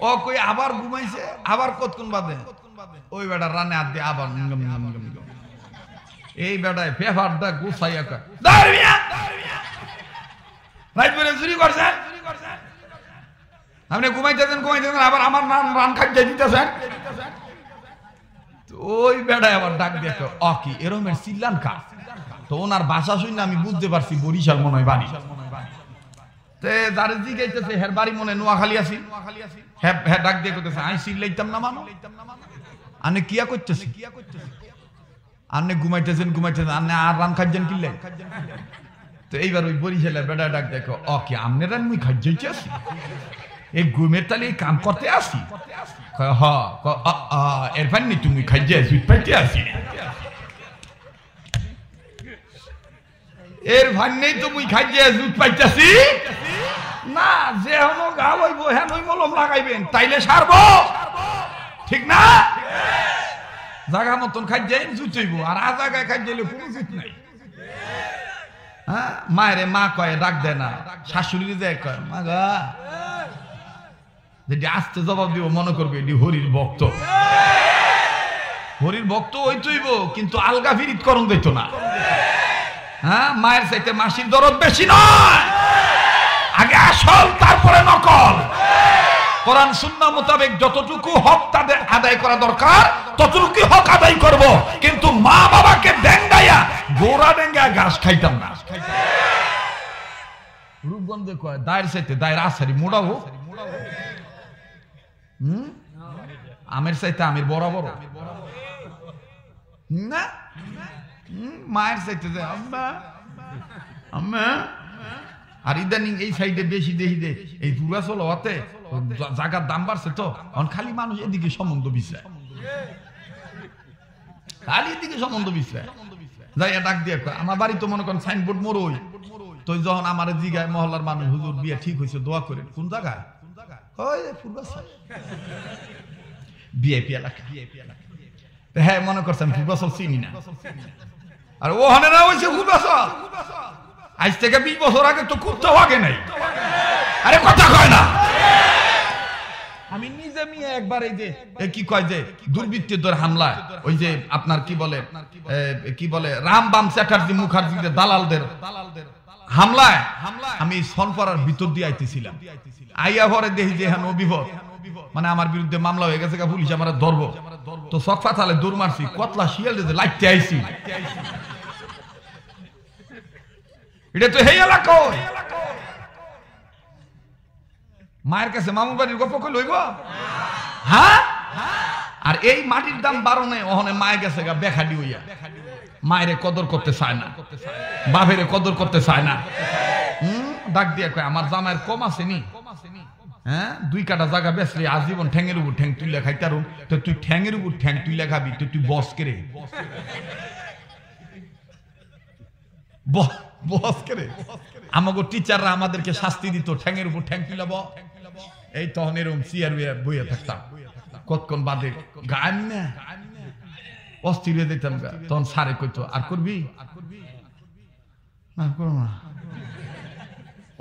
A: ও কই আবার ঘুমাইছে, আবার কতক্ষণ বাদে ওই বেটা রানে হাত দিয়ে আবার এই বেটায় পেপারটা গুছাইয়া চুরি করছেন আপনি, ঘুমাইতেছেন আবার আমার রান খাইতে দিতেছেন। ওই বেড়ায় আবার ডাক দিয়ে অকি এরমের চিল্লান খা। তো ওনার ভাষা শুনে আমি বুঝতে পারছি বরিশাল মনে হয় বাড়ি। যারে জিগাইতেছে হের বাড়ি মনে নোয়াখালী আছি, হ্যাঁ ডাক দিয়ে করতেছে আমি চিল্লাইতাম না, মানো আমি কিয়া করতেছি। আপনি ঘুমাইতেছেন আপনি আর রান খাইছেন কিনলে তো এইবার ওই বরিশালের বেটা ডাক দেখো ওকে আমনে রান মুই খাইছে আসি এই ঘুমের তালে কাম করতে আসি এর ফান্নি তুমি খাইছে সুইট পাইতে আসি এর ভান্নেই তো মুই খাইছে সুইট পাইতেছি না যে হনো গা হইব হেন ওই মলম লাগাইবেন তাইলে সারবো ঠিক না জায়গা মতন খাইছে জুত হইব আর আ জায়গায় খাইছে কোনো জুত নাই হ্যাঁ মায়েরে মা কয় ডাক দেয় না শাশুড়ি যায় কয় মা গা যেটি আস্তে জবাব দিব মনে করবে এটি হরির ভক্ত হরির ভক্ত ওই তৈব কিন্তু আলগা ফিরিত করণ দিত না হ্যাঁ মায়ের চাইতে মাসির দরদ বেশি নয় আগে আসল তারপরে নকল কোরআন সুন্নাহ মোতাবেক যতটুকু হক তাদের আদায় করা দরকার ততটুকু হক আদায় করব কিন্তু মা বাবাকে ডেঙ্গাইয়া গোড়া ডেঙ্গায় ঘাস খাইতাম না রূপগঞ্জে কয় দায়ের চাইতে দায়ের আসারি মোড়া হোক আমের চাইতে আমের বরাবর না মায়ের চাইতে যায় আম্মা আম্মা আর ইদানিং এই সাইডে বেশি দেখি দে এই পুরা চলো হতে জায়গার দাম বাড়ছে তো খালি মানুষ এদিকে সম্বন্ধ বিচায় খালি এদিকে সম্বন্ধ বিচায় যাই ডাক দিয়ে আমার বাড়ি তো মনে করেন সাইনবোর্ড মোড়ই তো যখন আমার জিগায় মহল্লার মানুষ হুজুর বিয়ে ঠিক হয়েছে দোয়া করেন কোন জায়গায় বিএপি এলাকা হ্যাঁ মনে করছেন পূর্বাচল চিনি না আর ওখানে না হয়েছে পূর্বাচল আজ থেকে 20 বছর আগে তো কুত্তাও আগে নাই আরে কথা কয় না আমি নিজে মিয়া একবার এই যে কি কয় যে দুর্বৃত্তদের হামলায় ওই যে আপনার কি বলে রামবাম চ্যাটার্জি মুখার্জিদের দালালদের হামলায় আমি সনপাড়ার ভিতর দিয়ে আইতেছিলাম আইয়া পরে দেখি যে হ্যাঁ বিপদ মানে আমার বিরুদ্ধে মামলা হয়ে গেছে পুলিশ আমার ধরবো তো সকফা তালে দৌড় মারছি কতলা শিয়াল লাইতে আইছি এটা তো হেই এলাকা মায়ের কাছে মামুর বাড়ির গপ্প কই লইব হ্যাঁ আর এই মাটির দাম বাড়নে ওখানে মায়ে গেছে গা বেখাডি হইয়া মায়েরে কদর করতে চায় না বাপেরে কদর করতে চায় না ডাক দিয়ে কয় আমার জামাইয়ের কম আছে নি হ্যাঁ 2 কাটা জায়গা বেচলে আজীবন ঠ্যাঙের উপর ঠ্যাং তুইলা খাইতারুম তো তুই ঠ্যাঙের উপর ঠ্যাং তুইলা খাবি তো তুই বস করে বস করে আমাগো টিচাররা আমাদেরকে শাস্তি দিত ঠ্যাঙের উপর ঠ্যাং তুইলা এই তখন এরকম চেয়ার বইয়া থাকতাম কতক্ষণ বাদে গান না অস্থির হয়ে দিতাম তখন সারে কইতো আর করবি না করবো না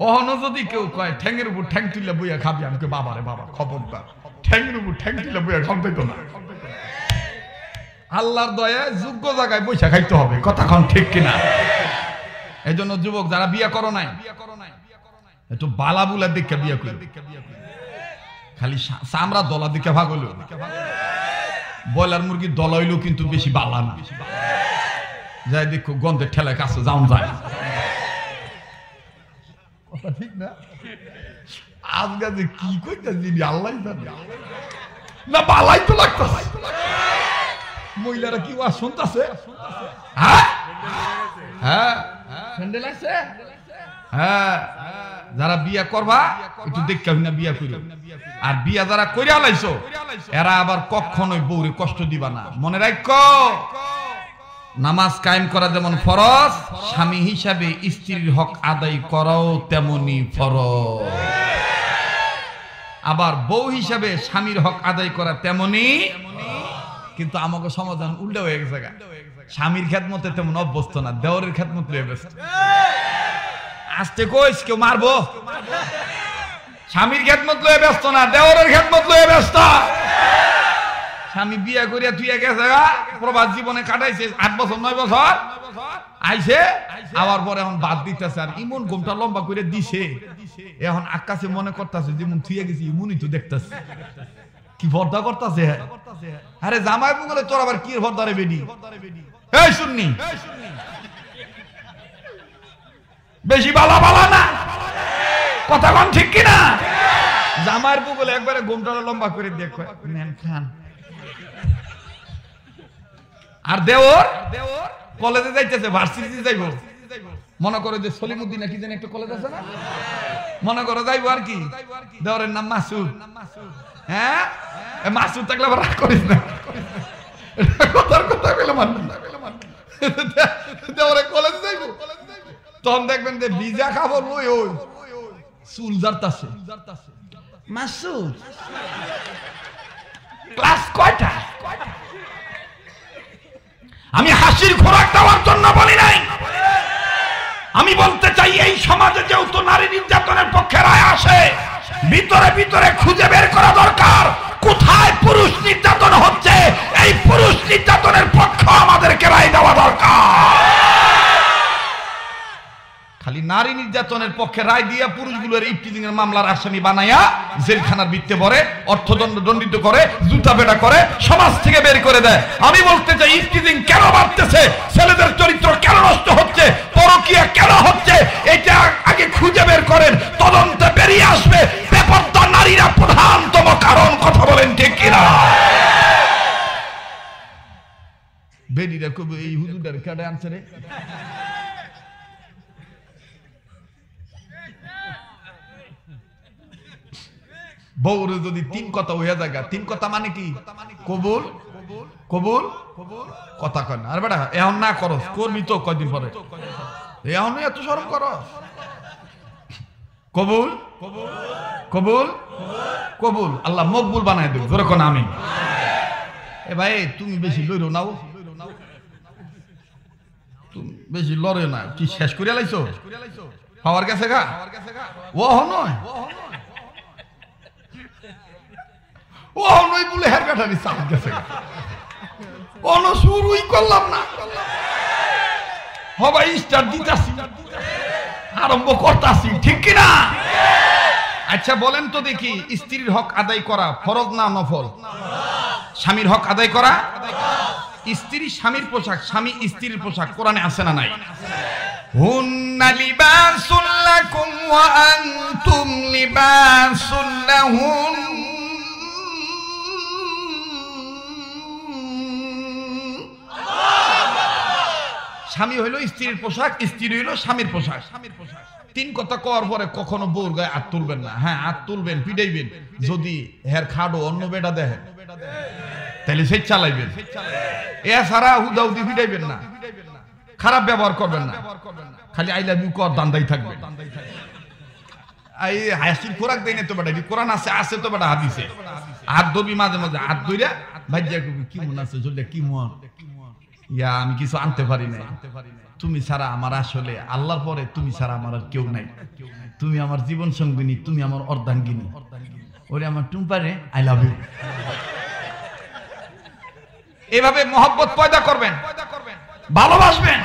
A: অহনো যদি কেউ কয় ঠ্যাঙের উপর ঠ্যাং তুইলা বইয়া খাবি আমাকে বাবারে বাবা খবরদার ঠ্যাঙের উপর ঠ্যাং তুইলা বইয়া খাইতো না আল্লাহর দয়ায় যোগ্য জায়গায় বইসা খাইতে হবে কথাক্ষণ ঠিক কিনা এই জন্য যুবক যারা বিয়া করো নাই একটু বালা বুলা দেখে বিয়া করি খালি চামড়া দলা দিকে ভাগ হইল ব্রয়লার মুরগির দলা হইলেও কিন্তু বেশি বালা না যাই দেখো গন্ধের ঠেলায় কাছে যাওন যায় না ঠিক না আজকে যে কি কইতাছি আল্লাহ জানে না বালাই তো লাগতেছে মহিলারা কি ওয়া শুনতাছে হ্যাঁ হ্যাঁ স্যান্ডেল আছে হ্যাঁ যারা বিয়া করবা একটু দেখতে না বিয়া কইরো আর বিয়া যারা কইরা লাইছো এরা আবার কখনোই বউরে কষ্ট দিবা না মনে রাখো নামাজ কায়েম করা যেমন ফরজ স্বামী হিসাবে স্ত্রীর হক আদায় করাও তেমনি ফরজ আবার বউ হিসাবে স্বামীর হক আদায় করা তেমনি কিন্তু আমাকে সমাধান উল্টা হয়ে গেছে স্বামীর খেদমতে তেমন অভ্যস্ত না দেওরের খেদমত লয়ে ব্যস্ত আস্তে কইস কেউ মারবো স্বামীর খেদমত লয়ে ব্যস্ত না দেওরের খেদমত লয়ে ব্যস্ত স্বামী বিয়া করিয়া তুই গেছে প্রবাস জীবনে কাটাইছে 8 বছর 9 বছর আইছে আবার পরে এখন বাদ দিতেছে আর ইমন ঘুমটা লম্বা করে দিছে এখন আকাশে মনে করতেছে যেমন তুই গেছি ইমনই তো দেখতেছে কি ভর্দা করতেছে আরে জামাই বলে তোর আবার কি ভর্দা রে বেডি এই শুননি বেশি বালা বালা না কথা কোন ঠিক কি না জামাইয়ের বলে একবারে ঘুমটা লম্বা করে দেখ নেন খান আর দেওর কলেজে যাইতেছে, ভার্সিটি যাইব, মনে করে যে সলিমুদ্দিন কি যেন একটা কলেজ আছে না, মনে করে যাইবো আর কি, দেওরের নাম মাসুদ। হ্যাঁ, মাসুদ থাকলে আবার রাগ করিস না, কথার কথা কইলে মানবেন না, দেওরে কলেজে যাইব, তখন দেখবেন যে ভিজা খাবার ওই ওই চুল জারতাছে, মাসুদ ক্লাস কয়টা? আমি হাসির খোরাক দেওয়ার জন্য বলি নাই, আমি বলতে চাই এই সমাজে যেহেতু নারী নির্যাতনের পক্ষে রায় আসে, ভিতরে ভিতরে খুঁজে বের করা দরকার কোথায় পুরুষ নির্যাতন হচ্ছে, এই পুরুষ নির্যাতনের পক্ষে আমাদেরকে রায় দেওয়া দরকার। খালি নারী নির্যাতনের পক্ষে রায় দিয়ে পুরুষগুলোর ইফটিজিং এর মামলার আসামি বানায়া জেলখানার ভিত্তে ভরে, অর্থদণ্ড দণ্ডিত করে, জুতা পেটা করে, সমাজ থেকে বের করে দেয়। আমি বলতে চাই ইফটিজিং কেন বাড়তেছে, ছেলেদের চরিত্র কেন নষ্ট হচ্ছে, পরকীয়া কেন হচ্ছে, এটা আগে খুঁজে বের করেন, তদন্তে বেরিয়ে আসবে বেপরোয়া নারীরা প্রধানতম কারণ। কথা বলেন ঠিক কিনা? বেরিরা কবে এই হুজুরটার কাটে আনছে রে? বউরে যদি তিন কথা হইয়া জায়গা, তিন কথা মানে কি? কবুল কবুল কথা কয় না। আর বেটা এখন না করস, করবি তো কয়দিন পরে, এখন এত শরম করস। কবুল কবুল কবুল, আল্লাহ মকবুল বানাই দেব, জোরে কোন আমিন। এ ভাই তুমি বেশি লইরো নাও, তুমি বেশি লড়ে না, কি শেষ করিয়া লাইছো? পাওয়ার গেছে গা, ও নয় ও নই বলে হের কাটারি চাপ গেছে, অন শুরুই করলাম না, সবাই স্টার্ট দিতাছি, আরম্ভ করতাছি, ঠিক কিনা? আচ্ছা বলেন তো দেখি, স্ত্রীর হক আদায় করা ফরজ না নফল? স্বামীর হক আদায় করা, স্ত্রী স্বামীর পোশাক, স্বামী স্ত্রীর পোশাক কোরআনে আছে না নাই? হুন্না লিবাসুল লাকুম ওয়া আনতুম লিবাসুল লাহুন। স্বামী হইল স্ত্রীর পোশাক, স্ত্রী হইল স্বামীর পোশাক। তিন কথা কওয়ার পরে কখনো বউর গায়ে হাত তুলবেন না। হ্যাঁ হাত তুলবেন, পিটাইবেন, যদি হের খাডো অন্য বেটা দেখেন তাহলে সে চালাইবেন, এছাড়া হুদাউদি পিটাইবেন না, খারাপ ব্যবহার করবেন না, খালি আই লাভ ইউ কর দান্দাই থাকবে। এই হাসির খোরাক দেয় না তো বেটা, কোরআন আছে, আছে তো বেটা হাদিসে। হাত ধরবি মাঝে মাঝে, হাত ধইরা ভাইয়া কি মন আছে চললে, কি মন ইয়া আমি কিছু আনতে পারি না, তুমি ছাড়া আমার আসলে আল্লাহর পরে তুমি ছাড়া আমার আর কেউ নাই, তুমি আমার জীবন সঙ্গিনী, তুমি আমার অর্ধাঙ্গিনী, ওরে আমার টুম্পারে আই লাভ ইউ। এভাবে মহব্বত পয়দা করবেন, ভালোবাসবেন।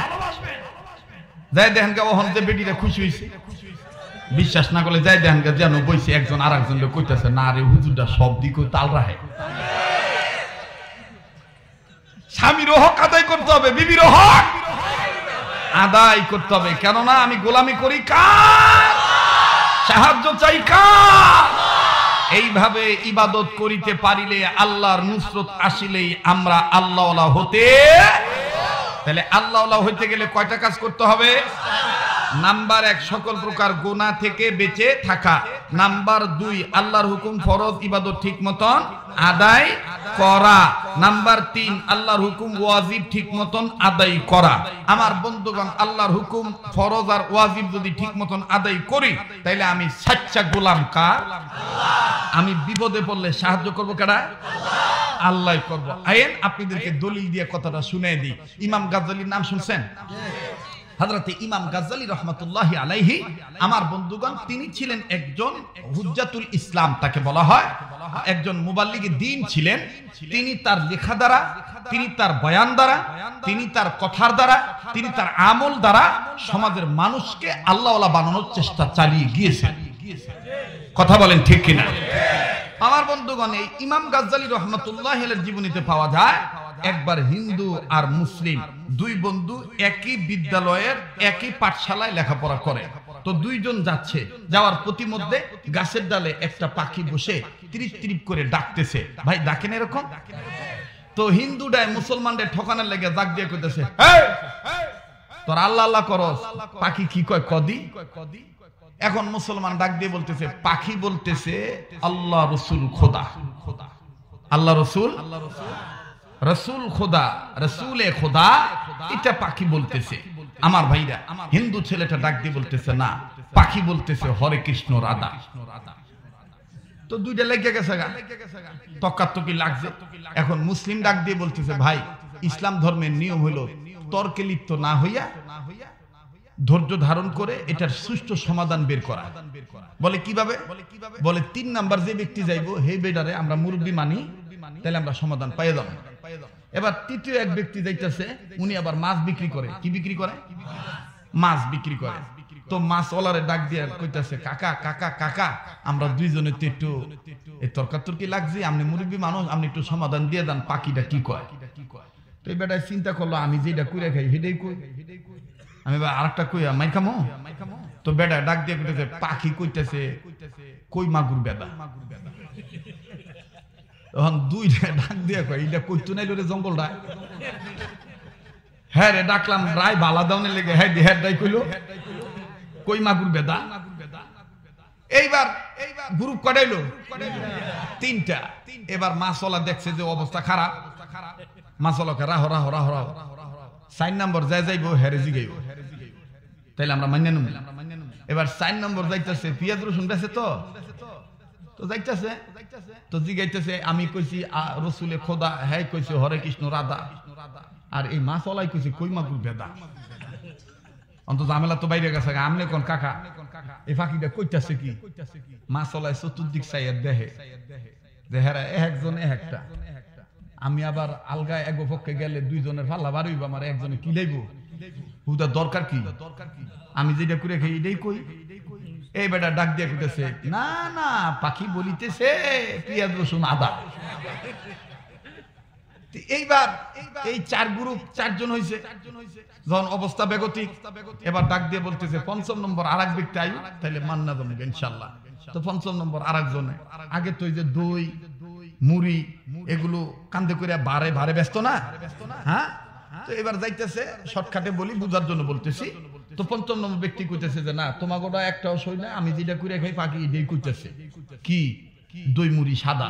A: যাই দেখেন কে ওহন যে বেটিটা খুশি হয়েছে, বিশ্বাস না করলে যাই দেখেন কে যেন বইছে একজন আর একজন লোক কইতেছে না রে হুজুরটা সব দিকে তাল রাখে। স্বামীর হক আদায় করতে হবে, বিবির হক আদায় করতে হবে। কেননা আমি গোলামি করি কার, সাহায্য চাই কার। এইভাবে ইবাদত করিতে পারিলে, আল্লাহর নুসরত আসিলেই আমরা আল্লাহওয়ালা হতে। তাহলে আল্লাহওয়ালা হইতে গেলে কয়টা কাজ করতে হবে? নাম্বার 1 সকল প্রকার গুনাহ থেকে বেঁচে থাকা। নাম্বার 2 আল্লাহর হুকুম ফরজ ইবাদত ঠিক মতন আদায় করা। নাম্বার 3 আল্লাহর হুকুম ওয়াজিব ঠিক মতন আদায় করা। আমার বন্ধুগণ, আল্লাহর হুকুম ফরজ আর ওয়াজিব যদি ঠিক মতন আদায় করি, তাইলে আমি সাচ্চা গোলাম কার? আমি বিপদে পড়লে সাহায্য করব কারা? আল্লাহ করব। আইন আপনাদেরকে দলিল দিয়ে কথাটা শুনিয়ে দিই। ইমাম গাজ্জালির নাম শুনছেন? হযরতে ইমাম গাজ্জালি রহমাতুল্লাহি আলাইহি, আমার বন্ধুগণ, তিনি ছিলেন একজন হুজ্জাতুল ইসলাম, তাকে বলা হয় একজন মুবাল্লিগে দ্বীন ছিলেন। তিনি তার লেখা দ্বারা, তিনি তার বয়ান দ্বারা, তিনি তার কথার দ্বারা, তিনি তার আমল দ্বারা সমাজের মানুষকে আল্লাহওয়ালা বানানোর চেষ্টা চালিয়ে গিয়েছেন। কথা বলেন ঠিক কিনা? আমার বন্ধুগণ, এই ইমাম গাজ্জালি রহমাতুল্লাহি আলাইহির জীবনীতে পাওয়া যায় একবার হিন্দু আর মুসলিম দুই বন্ধু একই বিদ্যালয়ের একই পাঠশালায় লেখাপড়া করে। তো দুইজন যাচ্ছে, যাওয়ার প্রতিমধ্যে গাছের ডালে একটা পাখি বসে ত্রিপ ত্রিপ করে ডাকতেছে। ভাই ডাকেন এরকম? তো হিন্দুটাই মুসলমানদের ঠকানোর লেগে জাগ দিয়ে কইতেছে, তোর আল্লাহ আল্লাহ করস, পাখি কি কয় কদি। এখন মুসলমান ডাক দিয়ে বলতেছে, পাখি বলতেছে আল্লাহ রসুল খোদা, আল্লাহ রসুল, রসুল খোদা, রসুলে খোদা, এটা পাখি বলতেছে। আমার ভাইরা, হিন্দু ছেলেটা ডাক দিয়ে বলতেছে না, পাখি বলতেছে হরে কৃষ্ণ রাধা। তো দুইটা লেগে গেছে, তকাতকি লাগছে। এখন মুসলিম ডাক দিয়ে বলতেছে, ভাই ইসলাম ধর্মের নিয়ম হলো তর্কে লিপ্ত না হইয়া ধৈর্য ধারণ করে এটার সুষ্ঠু সমাধান বের করা। বলে কিভাবে? বলে 3 নাম্বার যে ব্যক্তি যাইবো হে বেডারে আমরা মুরব্বী মানি, তাহলে আমরা সমাধান পাইয়ে যাব। এবার তৃতীয় এক ব্যক্তি যাইতেছে, উনি আবার মাছ বিক্রি করে। কি বিক্রি করে? মাছ বিক্রি করে। তো মাছওয়ালারে ডাক দিয়ে কইতাছে, কাকা কাকা কাকা, আমরা দুইজনে তো একটু এই তর্কাতর্কি লাগছে, আপনি মুরব্বী মানুষ, আপনি একটু সমাধান দিয়ে দেন, পাখিটা কি কয়। তো এই বেটায় চিন্তা করলো, আমি যেটা কইরা খাই সেটাই কই, আমি আরেকটা কই মাই খামো। তো বেটা ডাক দিয়ে কইতেছে, পাখি কইতেছে কই মাগুর বেদা। তখন দুইটা ডাক দিয়ে কয়, এটা কইতো নাইলো রে জঙ্গলটা। হ্যাঁ রে ডাকলাম রায় ভালা দাউনে লেগে, হ্যাঁ দি হ্যাঁ ডাই কইলো কই মাগুর বেদা। এইবার গ্রুপ কটাইলো 3টা। এবার মাছওয়ালা দেখছে যে অবস্থা খারাপ, মাছওয়ালাকে রাহ রাহ রাহ রাহ 4 নম্বর যাই যাইবো হেরে জিগাইব, তাইলে আমরা মান্য নেব। এবার 4 নম্বর যাইতেছে, পেঁয়াজ রসুন বেছে তো যাইতেছে, তো জিগাইতেছে, আমি কইছি রসুলে খোদা, হ্যাঁ কইছি হরে কৃষ্ণ রাধা, আর এই মাছওয়ালাই কইছি কই মাগুর বেদা। অন্ত ঝামেলা তো বাইরে গেছে। আমনে কোন কাকা এই ফাঁকিটা কইতাছে কি? মাছওয়ালাই চতুর্দিক চাইয়া দেহে যে হেরা একজন একটা, আমি আবার আলগা এগো পক্ষে গেলে দুইজনের ফাল্লা বাড়িব, আমার একজনে কি লাইব, হুদা দরকার কি? আমি যেটা করে খাই এটাই কই। এই বেটা ডাক দিয়ে কইতেছে, না না পাখি বলিতেছে পেঁয়াজ রসুন আদা। এইবার এই 4 গ্রুপ 4 জন হইছে, যখন অবস্থা বেগতিক, এবার ডাক দিয়ে বলতেছে 5ম নম্বর আরেক ব্যক্তি আইব, তাহলে মান্না যাবে ইনশাআল্লাহ। তো 5ম নম্বর আরেকজনে, আগে তো এই যে দই মুড়ি এগুলো কান্দে করে বারে বারে ব্যস্ত না, হ্যাঁ। তো এবার যাইতেছে, শর্টকাটে বলি বুঝার জন্য বলতেছি। তো 5ম নম্বর ব্যক্তি কইতেছে যে না তোমার গোটা একটাও সই না, আমি যেটা করে খাই পাখি এটাই কইতেছে কি দই মুড়ি সাদা।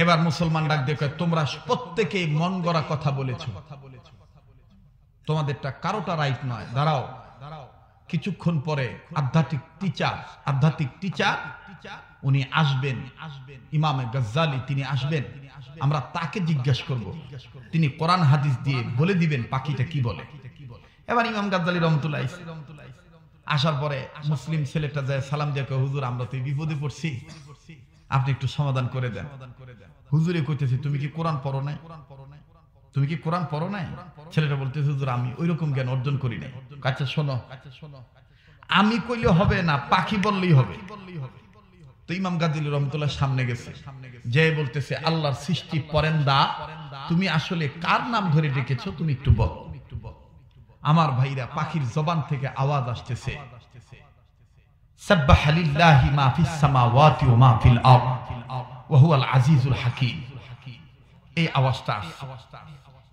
A: এবার মুসলমান ডাক দিয়ে কয়, তোমরা প্রত্যেকেই মন গড়া কথা বলেছো, তোমাদেরটা কারোটা রাইট নয়, দাঁড়াও। কিছুক্ষণ পরে আধ্যাত্মিক টিচার উনি আসবেন, ইমামে গজ্জালি তিনি আসবেন, আমরা তাকে জিজ্ঞাসা করব, তিনি কোরআন হাদিস দিয়ে বলে দিবেন পাখিটা কি বলে। এবার ইমাম গজ্জালি রহমাতুল্লাহ আসার পরে মুসলিম ছেলেটা যায় সালাম দিয়ে কয়, হুজুর আমরা তো বিপদে পড়ছি, আপনি একটু সমাধান করে দেন। হুজুরে কইতেছে, তুমি কি কোরআন পড়ো নাই? তুমি কি কোরআন পড়ো নাই? ছেলেটা বলতেছে, হুজুর আমি ওইরকম জ্ঞান অর্জন করি নাই। আচ্ছা শোনো, আমি কইলে হবে না, পাখি বললেই হবে। তো ইমাম গাজী রহমাতুল্লাহ সামনে গেছে, যে বলতেছে, আল্লাহর সৃষ্টি পরেন্দা, তুমি আসলে কার নাম ধরে ডেকেছো, তুমি একটু বলো। আমার ভাইরা, পাখির জবান থেকে আওয়াজ আসতেছে, সাব্বাহা লিল্লাহি মা ফিস সামাওয়াতি ওয়া মা ফিল আরদ ওয়া হুয়াল আজিজুল হাকীম। এই আওয়াজটা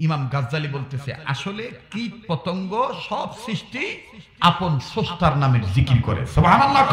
A: ইমাম গাজ্জালি বলতেছে, আসলে কীট পতঙ্গ সব সৃষ্টি আপন স্রষ্টার নামের জিকির করে। সুবহানাল্লাহ।